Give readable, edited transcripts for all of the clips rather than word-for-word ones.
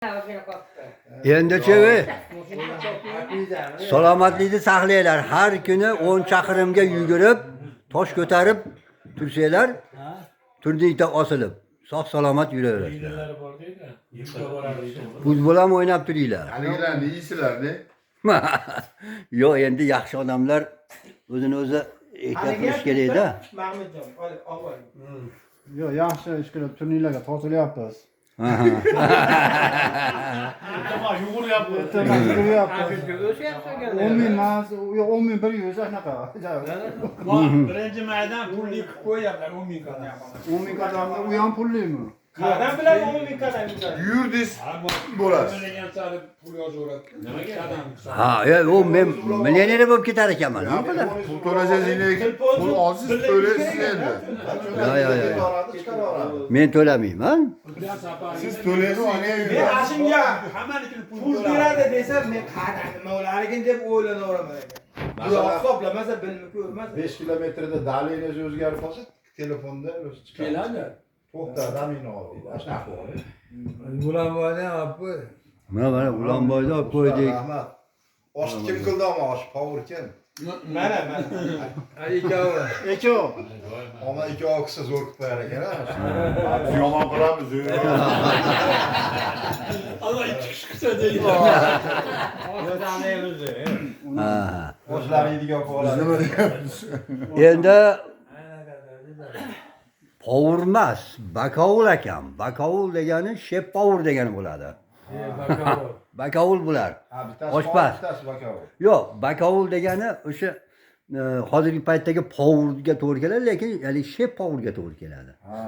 Endi-chi, salomatlikni saqlaylar. Har kuni 10 chaqirimga yugurib, tosh ko'tarib tursanglar, turdingda osilib, sog' salomat yuraverasizlar. Futbol ham o'ynab turinglar. Haligilarni yeysizlar-da. Yo'q, endi yaxshi odamlar o'zini o'zi ehtiyot qilish kerak-da. Mahmudjon, avval. Yo'q, yaxshi ish qilib turnirlarga tortilyapmiz. Yuguryapmiz. Ertamas yuguryapmiz. 10 ming emas, 10 ming 100 anaqa. Birinchi maydon pulli qilib qo'yaplar 10 ming qadam. 10 ming qadamda u ham pullimi? Qadam bilan 10 ming qadam yuradi. Yurdiz bo'lasiz. Pul yozaveradi. Nimaga qadam? Ha, u men millioner bo'lib ketar ekanman. Nima qiladi? Pul to'lasangiz, pul olsiz to'laysiz endi. Yo. Men to'lamayman. Siz to'laysiz, ona Men yuradi. ashimga hammanikini pul beradi desam, men qadam nima bo'larkin deb o'ylanaveraman ekan. Bular hisoblamasa, bilmi ko'rmasa. 5 kilometrda dalingiz o'zgarib qolsa, telefonda o'zi chiqadi. Keladi. To'xta, damini ol deydi. Shunaqa qiladi. Bulanboydan olib qo'y. Mana Ulanboyda olib qo'ydik. Rahmat. Osh kim qildi ama osh? Power kim? Mana. Ikkovi. Eko. Ama ikki oqsa zo'r qilib qo'yar ekan. Biz yomon qilamiz. Allah ikki kishi qilsa deydi. Ha. Oshlar yeydigan Biz qoladi. nima deyapmiz? Endi povur emas, bakovul ekan. Bakovul degani shep povur degani bo'ladi. Bakovul bular. Ha, bittasi Oshpaz. bittasi bakovul. Yo'q, bakovul degani o'sha hozirgi paytdagi povurga to'g'ri keladi, lekin ya'ni shep povurga to'g'ri keladi. Ha.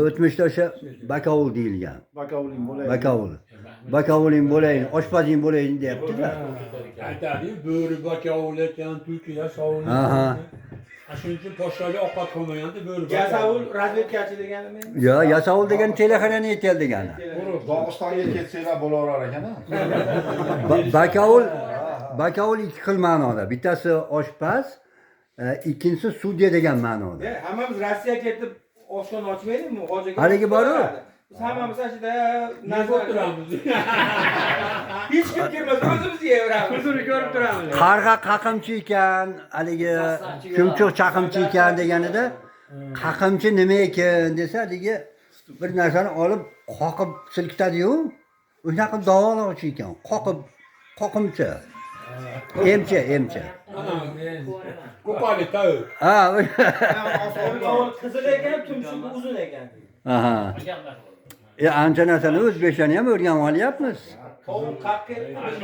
O'tmishda o'sha bakovul deyilgan. Bakovling bo'laydi. Bakovul. Bakovuling bo'layin, oshpazing bo'layin deyapti-da. Aytadi, bo'ri bakovul ekan, tulkilar sovun. Aha. Shuning uchun poshshaga ovqat qolmaganda bo'ri. Yasavul razvedkachi deganimi? Yo, yasovul degan telefonani aytgan degani. Dog'istonga ketsanglar bo'laverar ekan-a. Bakovul ikki xil ma'noda. Bittasi oshpaz, ikkinchisi sudya degan ma'noda. Hammamiz Rossiyaga ketib oshxona ochmaydimi? Hojiga. Haligi boru. Biz hammamiz ashida Nazar turamiz. Hech kim kirmas, o'zimiz yeyveramiz. Huzurni ko'rib turamiz. Qarg'a qaqimchi ekan, haligi chumchuq chaqimchi ekan deganida qaqimchi nima ekan desa, haligi bir narsani olib qoqib silkitadi-yu, o'shaqa davolovchi ekan. Qoqimchi. Emchi. Qo'pali tav. Ha. Qizil ekan, tumshuq uzun ekan. Aha. Ancha narsani o'zbekchani ham o'rganib olyapmiz. Tovuq qaqqa bilmadim.